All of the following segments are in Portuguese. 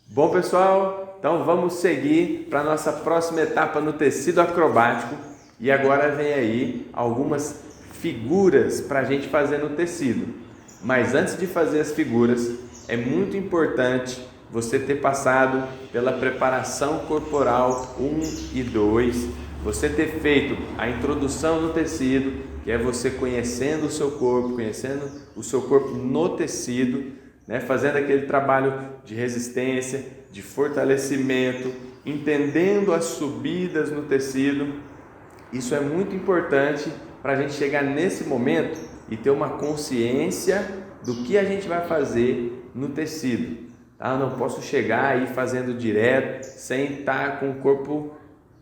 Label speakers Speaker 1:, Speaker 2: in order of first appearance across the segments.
Speaker 1: Bom, pessoal, então vamos seguir para a nossa próxima etapa no tecido acrobático. E agora vem aí algumas figuras para a gente fazer no tecido. Mas antes de fazer as figuras, é muito importante você ter passado pela preparação corporal 1 e 2, você ter feito a introdução no tecido, que é você conhecendo o seu corpo no tecido, né? Fazendo aquele trabalho de resistência, de fortalecimento, entendendo as subidas no tecido. Isso é muito importante para a gente chegar nesse momento e ter uma consciência do que a gente vai fazer no tecido. Eu não posso chegar aí fazendo direto sem estar com o corpo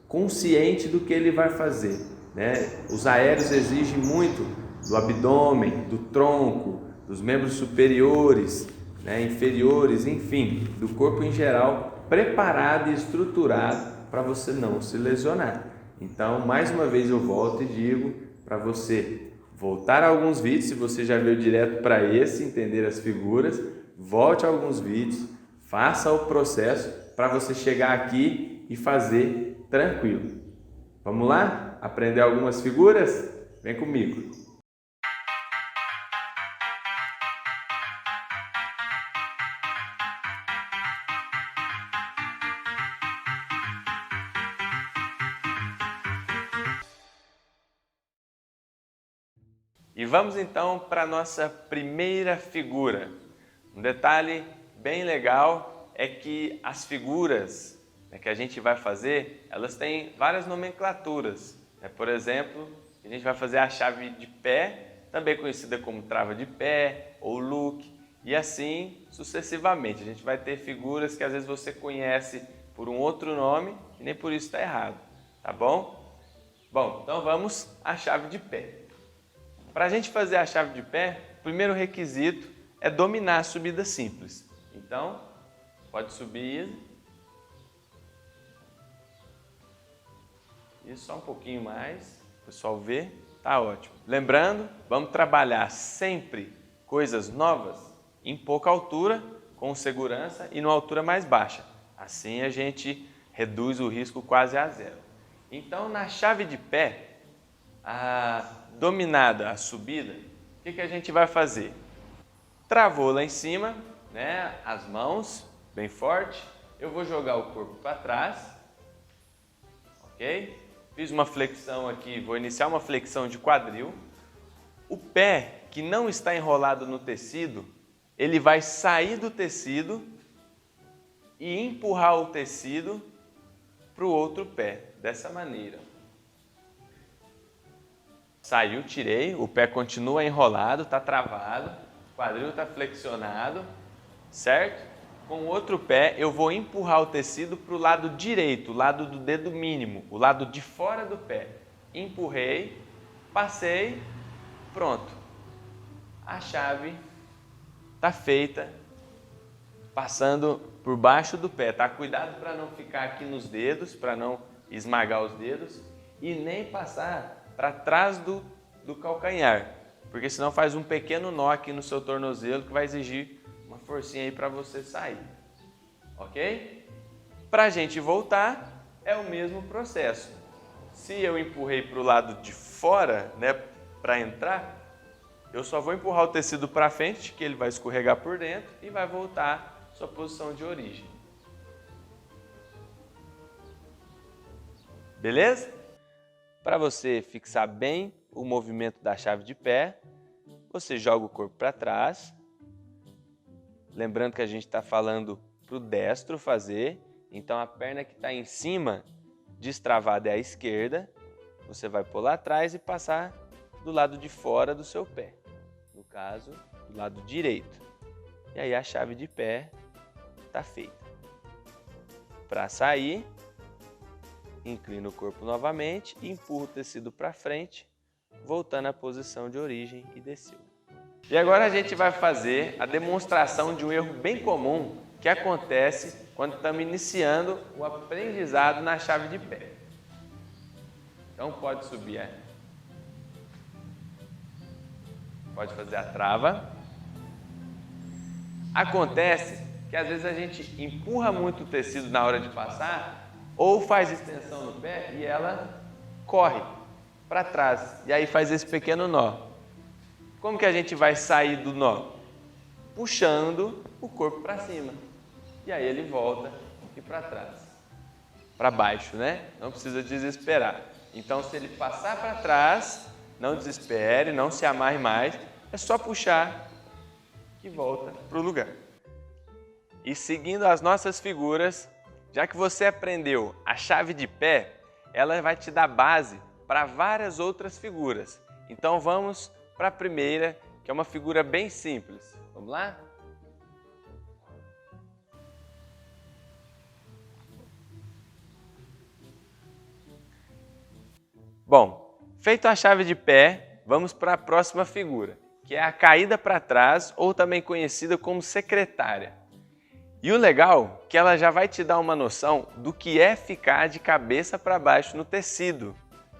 Speaker 1: consciente do que ele vai fazer, né? Os aéreos exigem muito do abdômen, do tronco, dos membros superiores, né, inferiores, enfim, do corpo em geral, preparado e estruturado para você não se lesionar. Então, mais uma vez eu volto e digo para você voltar a alguns vídeos, se você já veio direto para esse, entender as figuras, volte a alguns vídeos, faça o processo para você chegar aqui e fazer tranquilo. Vamos lá? Aprender algumas figuras? Vem comigo! E vamos então para a nossa primeira figura. Um detalhe bem legal é que as figuras, né, que a gente vai fazer, elas têm várias nomenclaturas. Por exemplo, a gente vai fazer a chave de pé, também conhecida como trava de pé ou look, e assim sucessivamente. A gente vai ter figuras que às vezes você conhece por um outro nome e nem por isso está errado, tá bom? Bom, então vamos à chave de pé. Para a gente fazer a chave de pé, o primeiro requisito é dominar a subida simples. Então, pode subir. Isso, só um pouquinho mais. O pessoal vê, tá ótimo. Lembrando, vamos trabalhar sempre coisas novas em pouca altura, com segurança e numa altura mais baixa. Assim a gente reduz o risco quase a zero. Então, na chave de pé, dominada a subida, o que a gente vai fazer? Travou lá em cima, né? As mãos bem forte, eu vou jogar o corpo para trás, ok? Fiz uma flexão aqui, vou iniciar uma flexão de quadril. O pé que não está enrolado no tecido, ele vai sair do tecido e empurrar o tecido para o outro pé, dessa maneira. Saiu, tirei, o pé continua enrolado, está travado, o quadril está flexionado, certo? Com o outro pé eu vou empurrar o tecido para o lado direito, o lado do dedo mínimo, o lado de fora do pé. Empurrei, passei, pronto. A chave está feita, passando por baixo do pé, tá? Cuidado para não ficar aqui nos dedos, para não esmagar os dedos e nem passar para trás do calcanhar, porque senão faz um pequeno nó aqui no seu tornozelo que vai exigir uma forcinha aí para você sair, ok? Para a gente voltar é o mesmo processo. Se eu empurrei para o lado de fora, né, para entrar, eu só vou empurrar o tecido para frente, que ele vai escorregar por dentro e vai voltar à sua posição de origem. Beleza? Para você fixar bem o movimento da chave de pé, você joga o corpo para trás. Lembrando que a gente está falando para o destro fazer, então a perna que está em cima, destravada, é a esquerda. Você vai pôr lá atrás e passar do lado de fora do seu pé, no caso, do lado direito. E aí a chave de pé está feita. Para sair, inclina o corpo novamente e empurra o tecido para frente, voltando à posição de origem e desceu. E agora a gente vai fazer a demonstração de um erro bem comum que acontece quando estamos iniciando o aprendizado na chave de pé. Então pode subir, pode fazer a trava. Acontece que às vezes a gente empurra muito o tecido na hora de passar ou faz extensão no pé e ela corre para trás e aí faz esse pequeno nó. Como que a gente vai sair do nó? Puxando o corpo para cima. E aí ele volta e para trás. Para baixo, né? Não precisa desesperar. Então, se ele passar para trás, não desespere, não se amarre mais. É só puxar que volta para o lugar. E seguindo as nossas figuras, já que você aprendeu a chave de pé, ela vai te dar base para várias outras figuras. Então, vamos para a primeira, que é uma figura bem simples. Vamos lá? Bom, feito a chave de pé, vamos para a próxima figura, que é a caída para trás, ou também conhecida como secretária. E o legal é que ela já vai te dar uma noção do que é ficar de cabeça para baixo no tecido,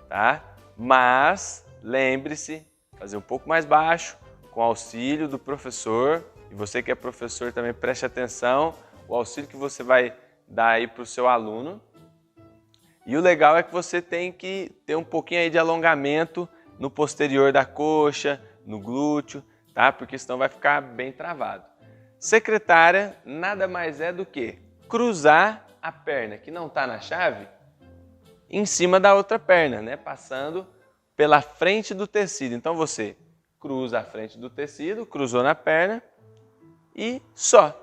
Speaker 1: tá? Mas lembre-se, fazer um pouco mais baixo, com auxílio do professor, e você que é professor também preste atenção, o auxílio que você vai dar aí para o seu aluno. E o legal é que você tem que ter um pouquinho aí de alongamento no posterior da coxa, no glúteo, tá? Porque senão vai ficar bem travado. Secretária nada mais é do que cruzar a perna que não está na chave em cima da outra perna, né? Passando pela frente do tecido. Então você cruza a frente do tecido, cruzou na perna e só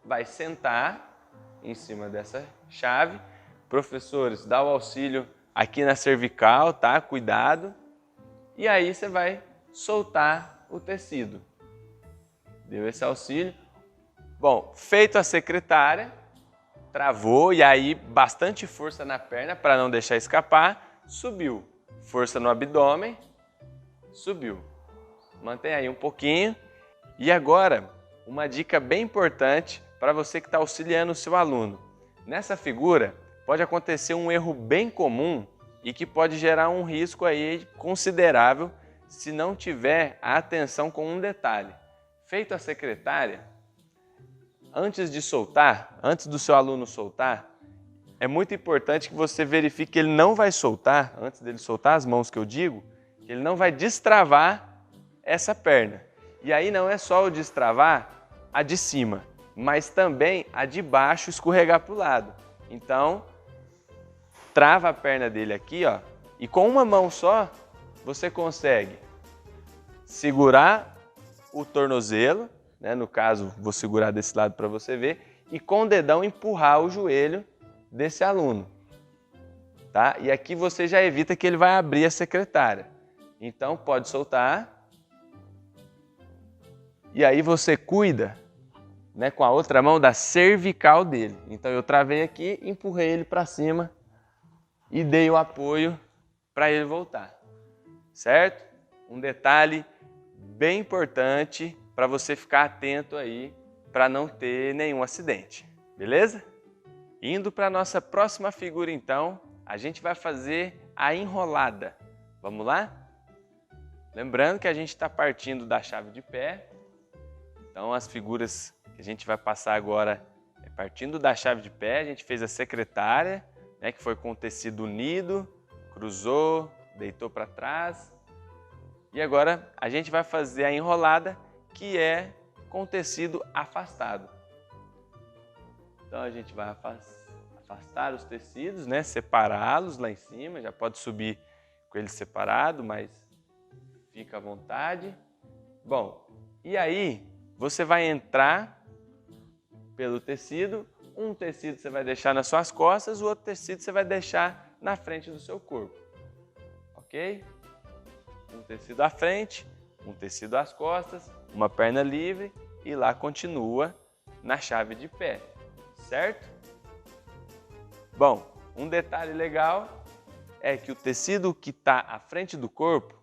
Speaker 1: vai sentar em cima dessa chave. Professores, dá o auxílio aqui na cervical, tá? Cuidado. E aí você vai soltar o tecido. Deu esse auxílio. Bom, feito a secretária, travou e aí bastante força na perna para não deixar escapar. Subiu. Força no abdômen. Subiu. Mantém aí um pouquinho. E agora, uma dica bem importante para você que está auxiliando o seu aluno. Nessa figura, pode acontecer um erro bem comum e que pode gerar um risco aí considerável se não tiver a atenção com um detalhe. Feito a secretária, antes de soltar, antes do seu aluno soltar, é muito importante que você verifique que ele não vai soltar, antes dele soltar as mãos que eu digo, que ele não vai destravar essa perna. E aí não é só o destravar a de cima, mas também a de baixo escorregar para o lado. Então, trava a perna dele aqui, ó, e com uma mão só você consegue segurar o tornozelo, né? No caso, vou segurar desse lado para você ver, e com o dedão empurrar o joelho desse aluno, tá? E aqui você já evita que ele vai abrir a secretária. Então, pode soltar. E aí você cuida, né, com a outra mão da cervical dele. Então, eu travei aqui, empurrei ele para cima e dei o apoio para ele voltar, certo? Um detalhe bem importante para você ficar atento aí para não ter nenhum acidente, beleza? Indo para a nossa próxima figura então, a gente vai fazer a enrolada. Vamos lá? Lembrando que a gente está partindo da chave de pé, então as figuras que a gente vai passar agora é partindo da chave de pé, a gente fez a secretária, né, que foi com o tecido unido, cruzou, deitou para trás. E agora a gente vai fazer a enrolada, que é com o tecido afastado. Então a gente vai afastar os tecidos, né, separá-los lá em cima, já pode subir com eles separado, mas fica à vontade. Bom, e aí você vai entrar pelo tecido. Um tecido você vai deixar nas suas costas, o outro tecido você vai deixar na frente do seu corpo. Ok? Um tecido à frente, um tecido às costas, uma perna livre e lá continua na chave de pé. Certo? Bom, um detalhe legal é que o tecido que está à frente do corpo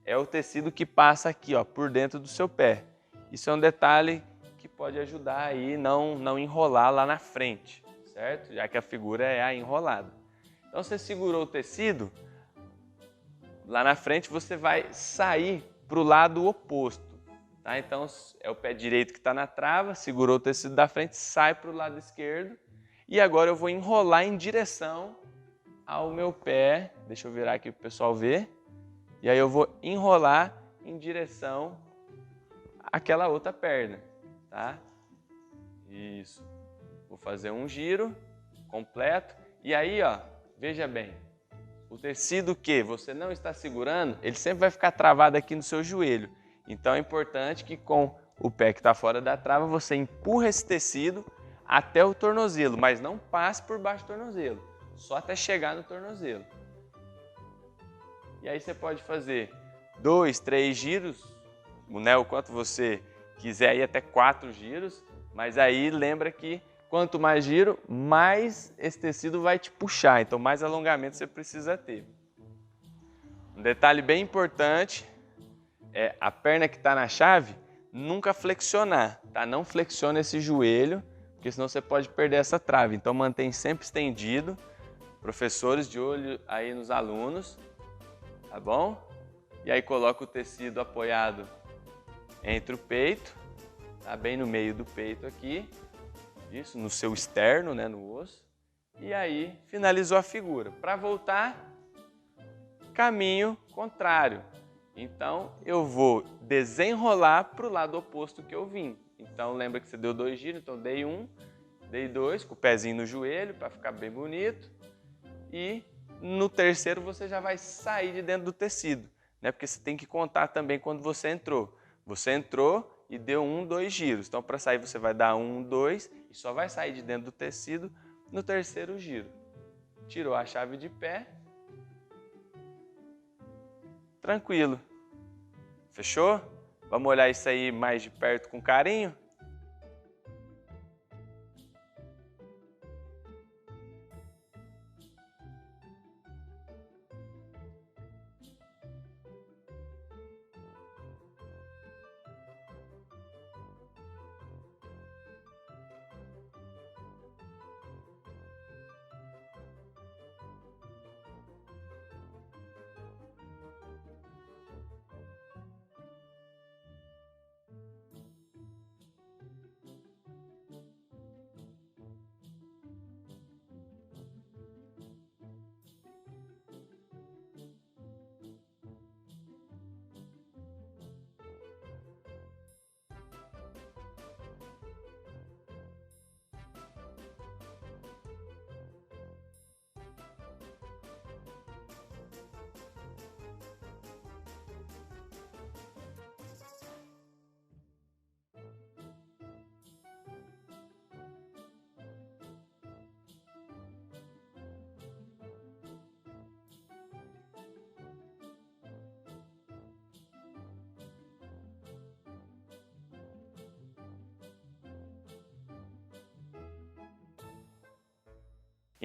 Speaker 1: é o tecido que passa aqui, ó, por dentro do seu pé. Isso é um detalhe que pode ajudar aí não enrolar lá na frente, certo? Já que a figura é a enrolada. Então você segurou o tecido, lá na frente você vai sair para o lado oposto. Tá? Então, é o pé direito que está na trava, segurou o tecido da frente, sai para o lado esquerdo. E agora eu vou enrolar em direção ao meu pé. Deixa eu virar aqui para o pessoal ver. E aí eu vou enrolar em direção àquela outra perna. Tá? Isso. Vou fazer um giro completo. E aí, ó, veja bem. O tecido que você não está segurando, ele sempre vai ficar travado aqui no seu joelho. Então é importante que com o pé que está fora da trava, você empurra esse tecido até o tornozelo, mas não passe por baixo do tornozelo, só até chegar no tornozelo. E aí você pode fazer 2, 3 giros, né, o quanto você quiser, ir até 4 giros, mas aí lembra que quanto mais giro, mais esse tecido vai te puxar, então mais alongamento você precisa ter. Um detalhe bem importante é a perna que está na chave nunca flexionar, tá? Não flexiona esse joelho, porque senão você pode perder essa trave. Então mantém sempre estendido. Professores, de olho aí nos alunos, tá bom? E aí coloca o tecido apoiado entre o peito, tá? Bem no meio do peito aqui, isso, no seu externo, né, no osso. E aí finalizou a figura. Para voltar, caminho contrário. Então, eu vou desenrolar para o lado oposto que eu vim. Então, lembra que você deu 2 giros, então dei 1, dei 2, com o pezinho no joelho para ficar bem bonito. E no terceiro você já vai sair de dentro do tecido, né? Porque você tem que contar também quando você entrou. Você entrou e deu 1, 2 giros. Então, para sair você vai dar 1, 2 e só vai sair de dentro do tecido no terceiro giro. Tirou a chave de pé. Tranquilo. Fechou? Vamos olhar isso aí mais de perto com carinho?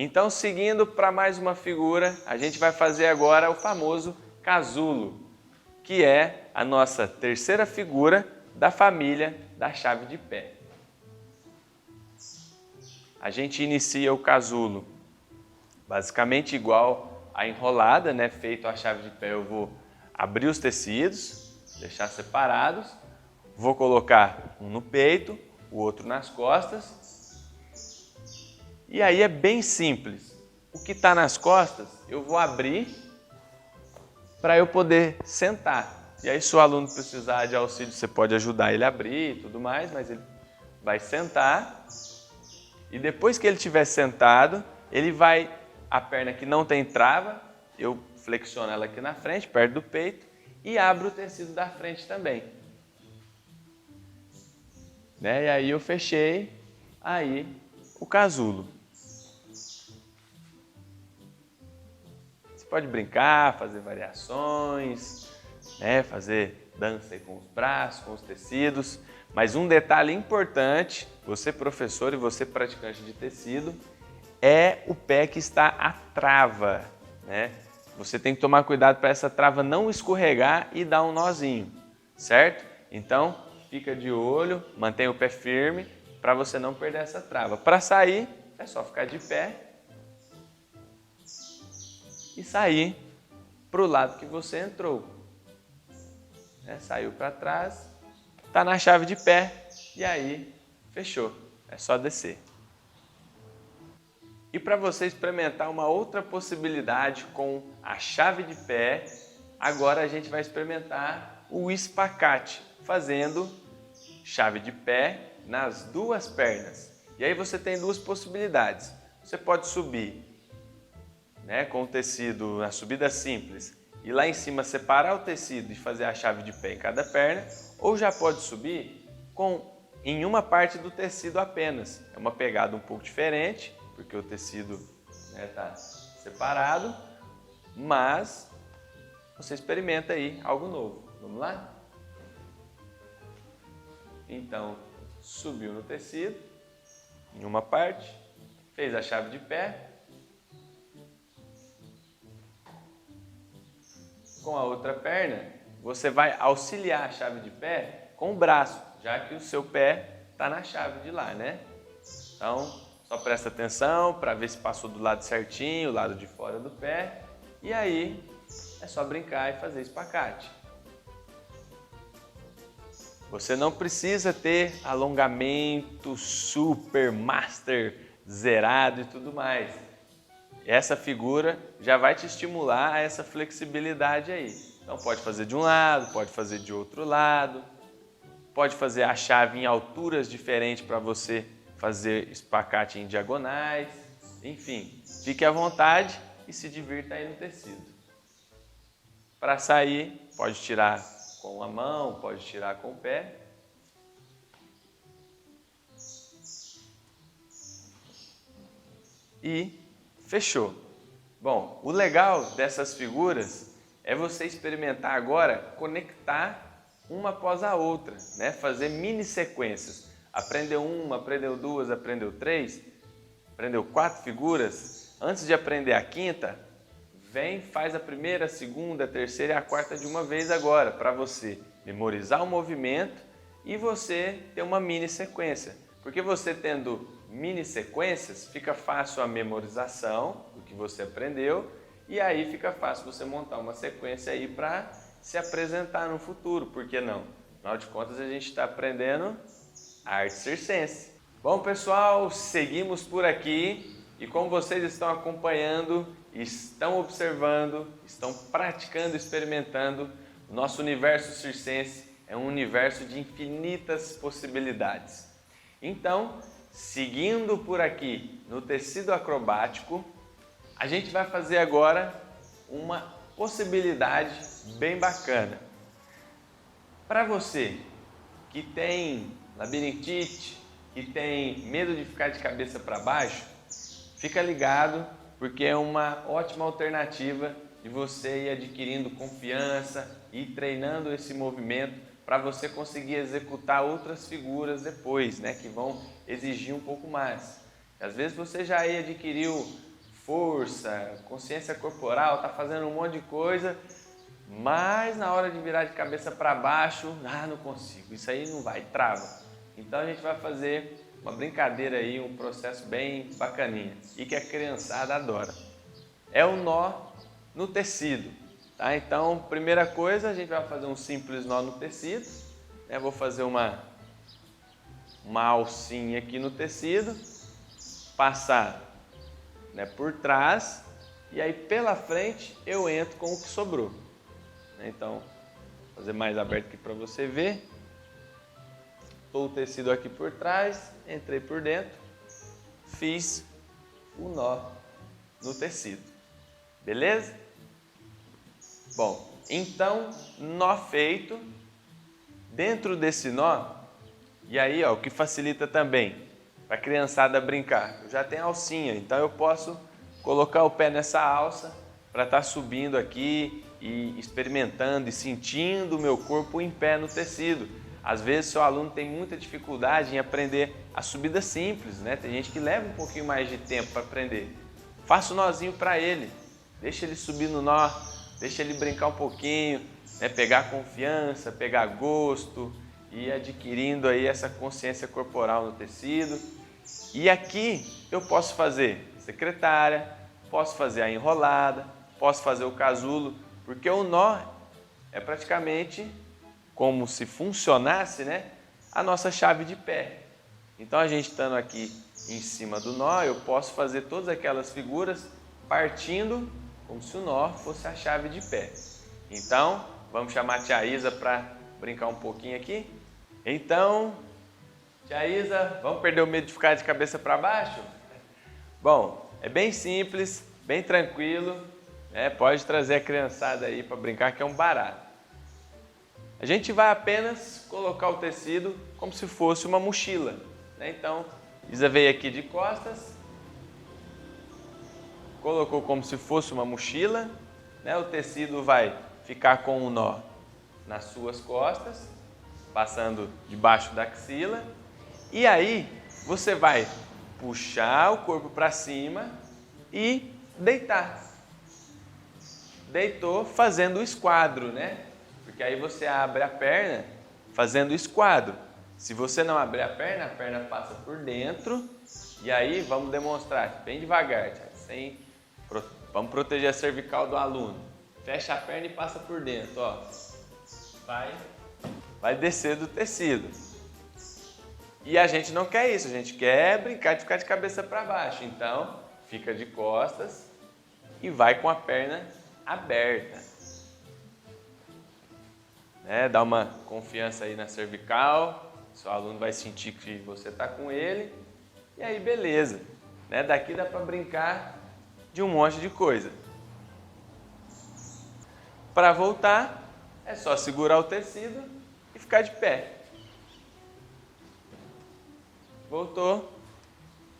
Speaker 1: Então, seguindo para mais uma figura, a gente vai fazer agora o famoso casulo, que é a nossa terceira figura da família da chave de pé. A gente inicia o casulo basicamente igual a enrolada, né? Feito a chave de pé, eu vou abrir os tecidos, deixar separados, vou colocar um no peito, o outro nas costas. E aí é bem simples. O que está nas costas, eu vou abrir para eu poder sentar. E aí, se o aluno precisar de auxílio, você pode ajudar ele a abrir e tudo mais, mas ele vai sentar. E depois que ele estiver sentado, ele vai, a perna que não tem trava, eu flexiono ela aqui na frente, perto do peito, e abro o tecido da frente também. Né? E aí eu fechei aí o casulo. Pode brincar, fazer variações, né? Fazer dança aí com os braços, com os tecidos. Mas um detalhe importante, você professor e você praticante de tecido, é o pé que está à trava, né? Você tem que tomar cuidado para essa trava não escorregar e dar um nozinho, certo? Então, fica de olho, mantenha o pé firme para você não perder essa trava. Para sair, é só ficar de pé e sair para o lado que você entrou. Saiu para trás, tá na chave de pé e aí fechou, é só descer. E para você experimentar uma outra possibilidade com a chave de pé, agora a gente vai experimentar o espacate, fazendo chave de pé nas duas pernas. E aí você tem duas possibilidades. Você pode subir, né, com o tecido na subida simples e lá em cima separar o tecido e fazer a chave de pé em cada perna, ou já pode subir em uma parte do tecido apenas. É uma pegada um pouco diferente, porque o tecido está separado, mas você experimenta aí algo novo. Vamos lá? Então, subiu no tecido, em uma parte, fez a chave de pé, com a outra perna, você vai auxiliar a chave de pé com o braço, já que o seu pé está na chave de lá, né? Então, só presta atenção para ver se passou do lado certinho, o lado de fora do pé, e aí é só brincar e fazer espacate. Você não precisa ter alongamento super master zerado e tudo mais. Essa figura já vai te estimular a essa flexibilidade aí. Então pode fazer de um lado, pode fazer de outro lado, pode fazer a chave em alturas diferentes para você fazer espacate em diagonais. Enfim, fique à vontade e se divirta aí no tecido. Para sair, pode tirar com a mão, pode tirar com o pé. E fechou. Bom, o legal dessas figuras é você experimentar agora conectar uma após a outra, né? Fazer mini sequências. Aprendeu uma, aprendeu duas, aprendeu três, aprendeu 4 figuras. Antes de aprender a quinta, vem, faz a primeira, a segunda, a terceira e a quarta de uma vez agora, para você memorizar o movimento e você ter uma mini sequência. Porque você tendo mini sequências, fica fácil a memorização do que você aprendeu e aí fica fácil você montar uma sequência aí para se apresentar no futuro, por que não? Afinal de contas, a gente está aprendendo arte circense. Bom, pessoal, seguimos por aqui e como vocês estão acompanhando, estão observando, estão praticando, experimentando, o nosso universo circense é um universo de infinitas possibilidades. Então, seguindo por aqui no tecido acrobático, a gente vai fazer agora uma possibilidade bem bacana. Para você que tem labirintite, que tem medo de ficar de cabeça para baixo, fica ligado porque é uma ótima alternativa de você ir adquirindo confiança e treinando esse movimento para você conseguir executar outras figuras depois, né, que vão exigir um pouco mais. Às vezes você já aí adquiriu força, consciência corporal, está fazendo um monte de coisa, mas na hora de virar de cabeça para baixo, não consigo, isso aí não vai, trava. Então a gente vai fazer uma brincadeira aí, um processo bem bacaninha e que a criançada adora. É o nó no tecido. Tá? Então, primeira coisa, a gente vai fazer um simples nó no tecido. Né? Vou fazer uma alcinha aqui no tecido, passar, né, por trás e aí pela frente eu entro com o que sobrou. Então, vou fazer mais aberto aqui para você ver. Estou o tecido aqui por trás, entrei por dentro, fiz o nó no tecido. Beleza? Bom, então, nó feito, dentro desse nó, e aí ó, o que facilita também para a criançada brincar, eu já tenho alcinha, então eu posso colocar o pé nessa alça para estar subindo aqui e experimentando e sentindo o meu corpo em pé no tecido. Às vezes seu aluno tem muita dificuldade em aprender a subida simples, né? Tem gente que leva um pouquinho mais de tempo para aprender. Faça o nozinho para ele, deixa ele subir no nó, deixa ele brincar um pouquinho, né? Pegar confiança, pegar gosto e ir adquirindo aí essa consciência corporal no tecido. E aqui eu posso fazer secretária, posso fazer a enrolada, posso fazer o casulo, porque o nó é praticamente como se funcionasse, né, a nossa chave de pé. Então, a gente estando aqui em cima do nó, eu posso fazer todas aquelas figuras partindo como se o nó fosse a chave de pé. Então, vamos chamar a tia Isa para brincar um pouquinho aqui. Então, tia Isa, vamos perder o medo de ficar de cabeça para baixo? Bom, é bem simples, bem tranquilo, né? Pode trazer a criançada aí para brincar, que é um barato. A gente vai apenas colocar o tecido como se fosse uma mochila, né? Então, Isa veio aqui de costas, colocou como se fosse uma mochila, né? O tecido vai ficar com o nó nas suas costas, passando debaixo da axila, e aí você vai puxar o corpo para cima e deitar. Deitou fazendo o esquadro, né? Porque aí você abre a perna fazendo o esquadro. Se você não abrir a perna passa por dentro. E aí vamos demonstrar bem devagar, vamos proteger a cervical do aluno. Fecha a perna e passa por dentro, ó. Vai descer do tecido. E a gente não quer isso, a gente quer brincar de ficar de cabeça para baixo. Então, fica de costas e vai com a perna aberta. Dá uma confiança aí na cervical, seu aluno vai sentir que você está com ele. E aí, beleza. Daqui dá para brincar de um monte de coisa. Para voltar, é só segurar o tecido e ficar de pé. Voltou,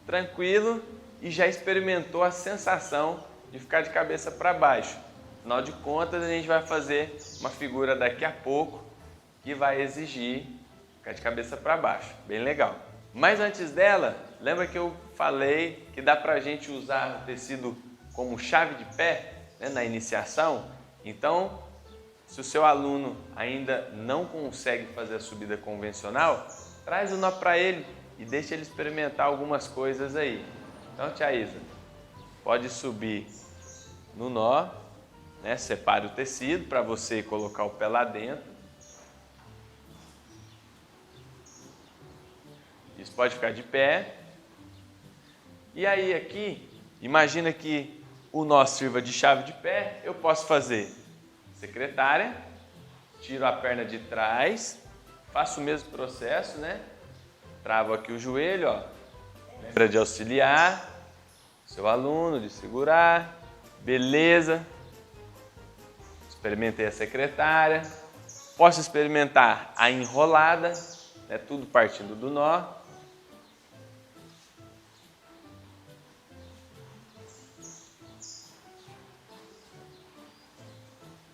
Speaker 1: tranquilo, e já experimentou a sensação de ficar de cabeça para baixo. Afinal de contas, a gente vai fazer uma figura daqui a pouco que vai exigir ficar de cabeça para baixo. Bem legal. Mas antes dela, lembra que eu falei que dá para a gente usar o tecido como chave de pé, né, na iniciação? Então, se o seu aluno ainda não consegue fazer a subida convencional, traz o nó para ele e deixa ele experimentar algumas coisas aí. Então, tia Isa, pode subir no nó, né? Separe o tecido para você colocar o pé lá dentro. Isso, pode ficar de pé. E aí aqui, imagina que o nó sirva de chave de pé, eu posso fazer secretária, tiro a perna de trás, faço o mesmo processo, né? Travo aqui o joelho, ó. Lembra de auxiliar seu aluno, de segurar. Beleza. Experimentei a secretária. Posso experimentar a enrolada, né? Tudo partindo do nó.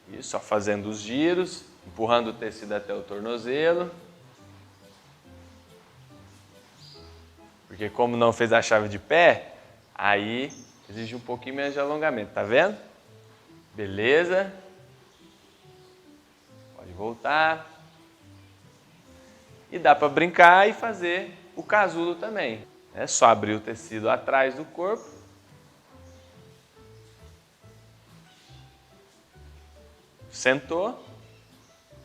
Speaker 1: Isso, só fazendo os giros, empurrando o tecido até o tornozelo. Porque como não fez a chave de pé, aí exige um pouquinho menos de alongamento, tá vendo? Beleza. Pode voltar. E dá para brincar e fazer o casulo também. É só abrir o tecido atrás do corpo. Sentou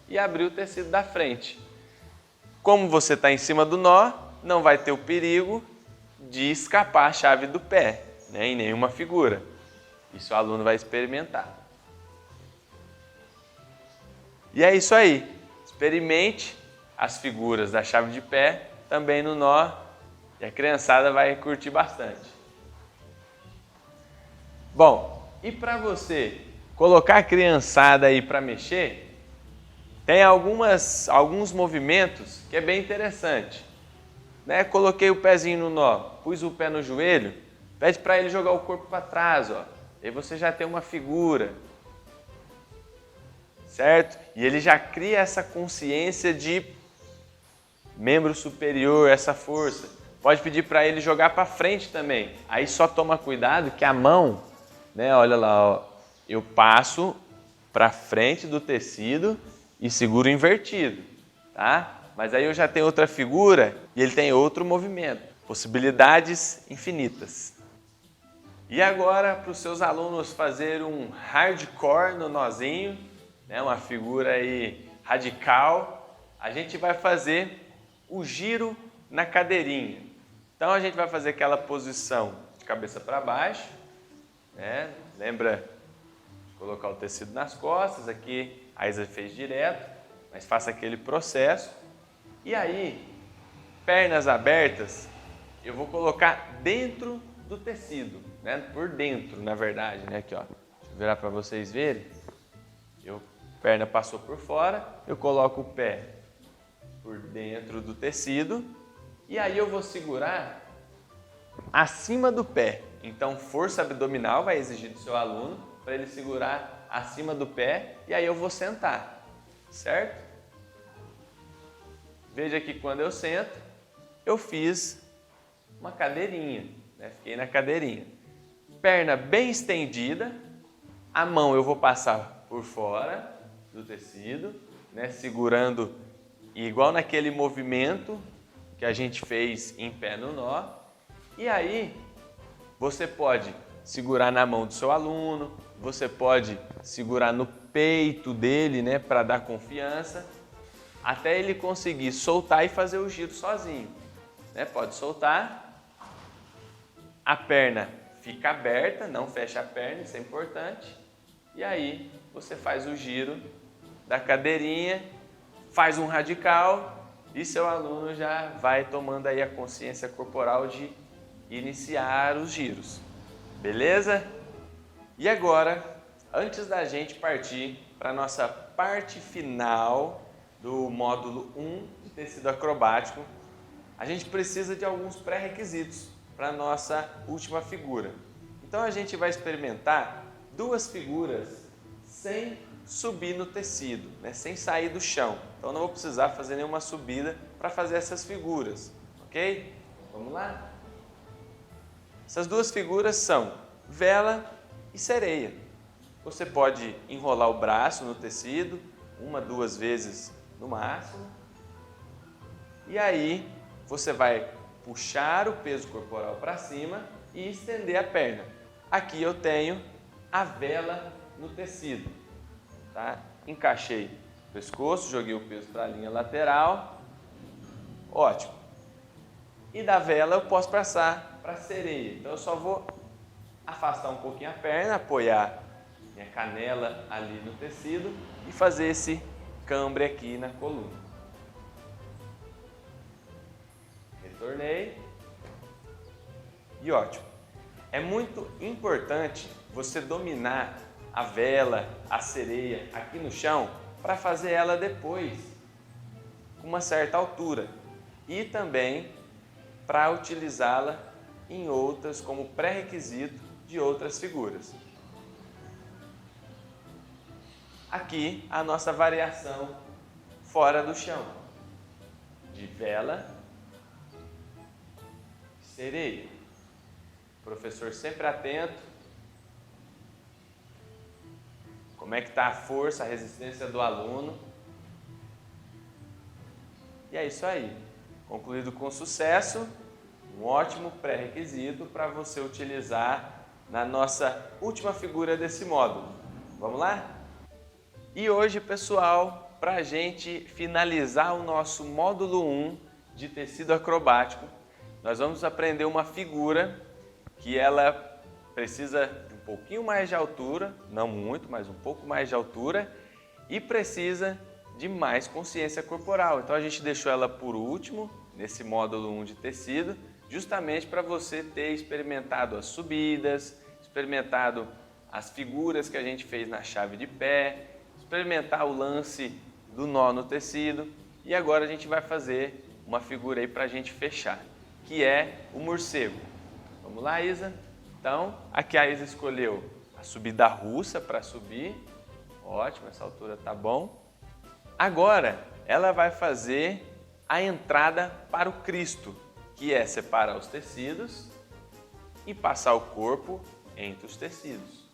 Speaker 1: e abriu o tecido da frente. Como você está em cima do nó, não vai ter o perigo de escapar a chave do pé, né, em nenhuma figura. Isso o aluno vai experimentar. E é isso aí. Experimente as figuras da chave de pé também no nó e a criançada vai curtir bastante. Bom, e para você colocar a criançada aí para mexer, tem alguns movimentos que é bem interessante. Né? Coloquei o pezinho no nó, pus o pé no joelho, pede para ele jogar o corpo para trás, ó. Aí você já tem uma figura, certo? E ele já cria essa consciência de membro superior, essa força. Pode pedir para ele jogar para frente também. Aí só toma cuidado que a mão, né? Olha lá, ó, eu passo para frente do tecido e seguro invertido, tá? Mas aí eu já tenho outra figura e ele tem outro movimento. Possibilidades infinitas. E agora, para os seus alunos fazer um hardcore no nozinho, né? Uma figura aí radical, a gente vai fazer o giro na cadeirinha. Então a gente vai fazer aquela posição de cabeça para baixo, né? Lembra de colocar o tecido nas costas, aqui a Isa fez direto, mas faça aquele processo. E aí, pernas abertas, eu vou colocar dentro do tecido, né? Por dentro, na verdade, né? Aqui, ó. Deixa eu virar para vocês verem. Perna passou por fora, eu coloco o pé por dentro do tecido e aí eu vou segurar acima do pé. Então, força abdominal vai exigir do seu aluno para ele segurar acima do pé e aí eu vou sentar, certo? Veja que quando eu sento, eu fiz uma cadeirinha, né? Fiquei na cadeirinha. Perna bem estendida, a mão eu vou passar por fora do tecido, né? Segurando igual naquele movimento que a gente fez em pé no nó. E aí, você pode segurar na mão do seu aluno, você pode segurar no peito dele, né? Para dar confiança, até ele conseguir soltar e fazer o giro sozinho, né? Pode soltar, a perna fica aberta, não fecha a perna, isso é importante. E aí você faz o giro da cadeirinha, faz um radical e seu aluno já vai tomando aí a consciência corporal de iniciar os giros. Beleza? E agora, antes da gente partir para a nossa parte final do módulo 1 de tecido acrobático, a gente precisa de alguns pré-requisitos para a nossa última figura. Então a gente vai experimentar duas figuras sem subir no tecido, né? Sem sair do chão. Então não vou precisar fazer nenhuma subida para fazer essas figuras, ok? Vamos lá? Essas duas figuras são vela e sereia. Você pode enrolar o braço no tecido, uma, duas vezes no máximo. E aí você vai puxar o peso corporal para cima e estender a perna. Aqui eu tenho a vela no tecido, tá? Encaixei o pescoço, joguei o peso para a linha lateral. Ótimo. E da vela eu posso passar para a sereia. Então eu só vou afastar um pouquinho a perna, apoiar minha canela ali no tecido e fazer esse cambre aqui na coluna. Retornei. E ótimo. É muito importante você dominar a vela, a sereia aqui no chão para fazer ela depois com uma certa altura e também para utilizá-la em outras como pré-requisito de outras figuras. Aqui a nossa variação fora do chão de vela, sereia. Professor sempre atento. Como é que está a força, a resistência do aluno. E é isso aí. Concluído com sucesso, um ótimo pré-requisito para você utilizar na nossa última figura desse módulo. Vamos lá? E hoje, pessoal, para a gente finalizar o nosso módulo 1 de tecido acrobático, nós vamos aprender uma figura que ela precisa de um pouquinho mais de altura, não muito, mas um pouco mais de altura, e precisa de mais consciência corporal. Então a gente deixou ela por último, nesse módulo 1 de tecido, justamente para você ter experimentado as subidas, experimentado as figuras que a gente fez na chave de pé, experimentar o lance do nó no tecido, e agora a gente vai fazer uma figura aí para a gente fechar, que é o morcego. Vamos lá, Isa? Então, aqui a Isa escolheu a subida russa para subir. Ótimo, essa altura tá bom. Agora, ela vai fazer a entrada para o Cristo, que é separar os tecidos e passar o corpo entre os tecidos.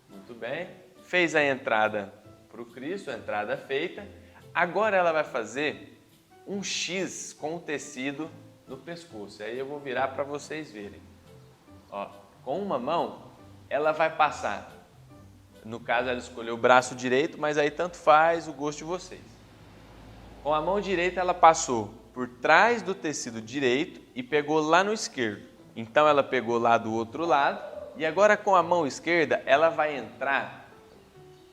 Speaker 1: Muito bem. Fez a entrada para o Cristo, a entrada feita. Agora ela vai fazer um X com o tecido no pescoço. Aí eu vou virar para vocês verem. Ó, com uma mão, ela vai passar No caso, ela escolheu o braço direito, mas aí tanto faz, o gosto de vocês. Com a mão direita, ela passou por trás do tecido direito e pegou lá no esquerdo. Então, ela pegou lá do outro lado e agora com a mão esquerda, ela vai entrar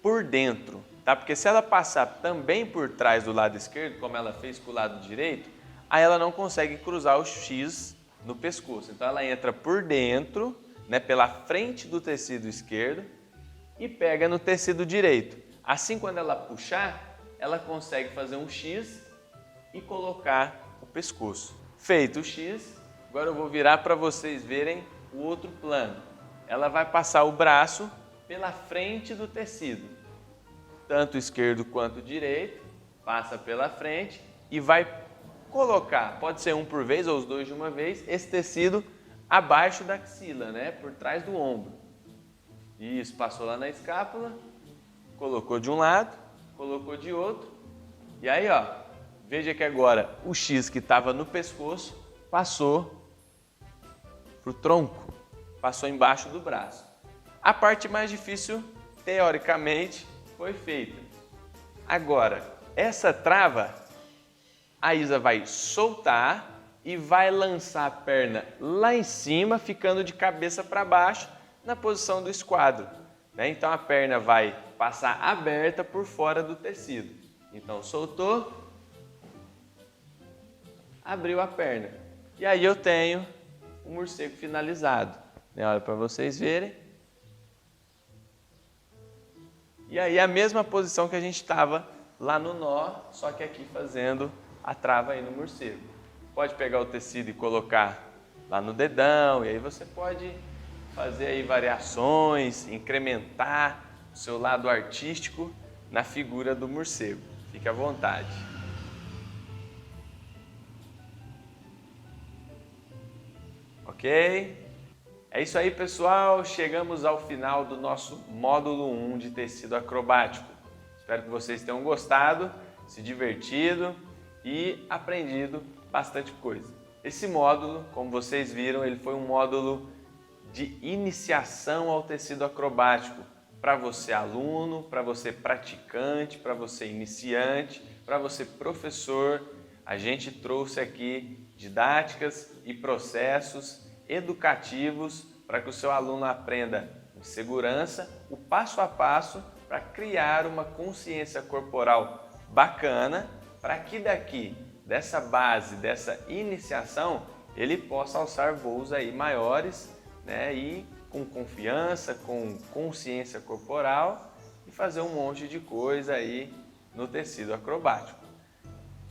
Speaker 1: por dentro, tá? Porque se ela passar também por trás do lado esquerdo, como ela fez com o lado direito, aí ela não consegue cruzar o X no pescoço. Então, ela entra por dentro, né, pela frente do tecido esquerdo e pega no tecido direito. Assim, quando ela puxar, ela consegue fazer um X e colocar o pescoço. Feito o X, agora eu vou virar para vocês verem o outro plano. Ela vai passar o braço pela frente do tecido, tanto esquerdo quanto direito, passa pela frente e vai colocar, pode ser um por vez ou os dois de uma vez, esse tecido abaixo da axila, né, por trás do ombro. Isso, passou lá na escápula, colocou de um lado, colocou de outro, e aí, ó, veja que agora o X que estava no pescoço passou para o tronco, passou embaixo do braço. A parte mais difícil, teoricamente, foi feita. Agora, essa trava, a Isa vai soltar e vai lançar a perna lá em cima, ficando de cabeça para baixo, na posição do esquadro, né? Então, a perna vai passar aberta por fora do tecido. Então, soltou, abriu a perna. E aí eu tenho o morcego finalizado. Olha para vocês verem. E aí a mesma posição que a gente estava lá no nó, só que aqui fazendo a trava aí no morcego. Pode pegar o tecido e colocar lá no dedão, e aí você pode fazer aí variações, incrementar o seu lado artístico na figura do morcego. Fique à vontade. Ok? É isso aí, pessoal. Chegamos ao final do nosso módulo 1 de tecido acrobático. Espero que vocês tenham gostado, se divertido e aprendido bastante coisa. Esse módulo, como vocês viram, ele foi um módulo de iniciação ao tecido acrobático para você aluno, para você praticante, para você iniciante, para você professor. A gente trouxe aqui didáticas e processos educativos para que o seu aluno aprenda em segurança o passo a passo para criar uma consciência corporal bacana, para que dessa base, dessa iniciação, ele possa alçar voos aí maiores, né, e com confiança, com consciência corporal e fazer um monte de coisa aí no tecido acrobático.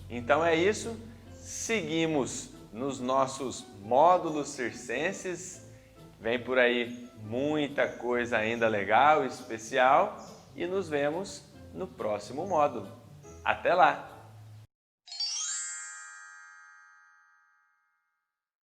Speaker 1: Então é isso, seguimos nos nossos módulos circenses, vem por aí muita coisa ainda legal e especial e nos vemos no próximo módulo. Até lá!